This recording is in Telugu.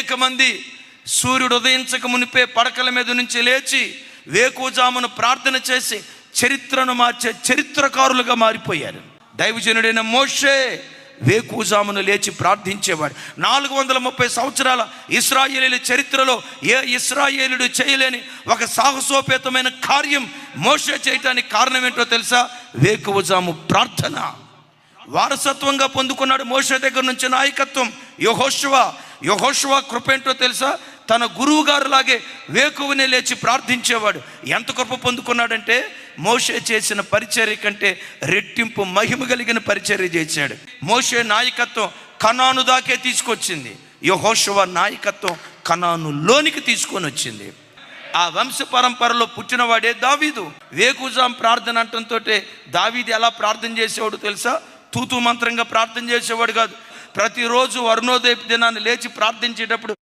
అనేక మంది సూర్యుడు ఉదయించక మునిపే పడకల మీద నుంచి లేచి వేకువజామున ప్రార్థన చేసి చరిత్రను మార్చే చరిత్రకారులుగా మారిపోయారు. దైవజనుడైన మోషే వేకువజామున లేచి ప్రార్థించేవాడు. 430 సంవత్సరాల ఇశ్రాయేలీయుల చరిత్రలో ఏ ఇశ్రాయేలుడు చేయలేని ఒక సాహసోపేతమైన కార్యం మోషే చేయటానికి కారణం ఏంటో తెలుసా? వేకువజాము ప్రార్థన. వారసత్వంగా పొందుకున్నాడు మోషే దగ్గర నుంచి నాయకత్వం. యెహోషువ కృప ఏంటో తెలుసా? తన గురువు గారు లాగే వేకువనే లేచి ప్రార్థించేవాడు. ఎంత కృప పొందుకున్నాడంటే మోషే చేసిన పరిచర్య కంటే రెట్టింపు మహిమ కలిగిన పరిచర్య చేశాడు. మోషే నాయకత్వం కనాను దాకే తీసుకొచ్చింది. యెహోషువ నాయకత్వం కనానులోనికి తీసుకొని వచ్చింది. ఆ వంశ పరంపరలో పుట్టినవాడే దావీదు. వేకువజాము ప్రార్థన అంటంతో దావీదు ఎలా ప్రార్థన చేసేవాడు తెలుసా? తూతూ మంత్రంగా ప్రార్థన చేసేవాడు కాదు. ప్రతిరోజు అరుణోదయ దినాన్ని లేచి ప్రార్థించేటప్పుడు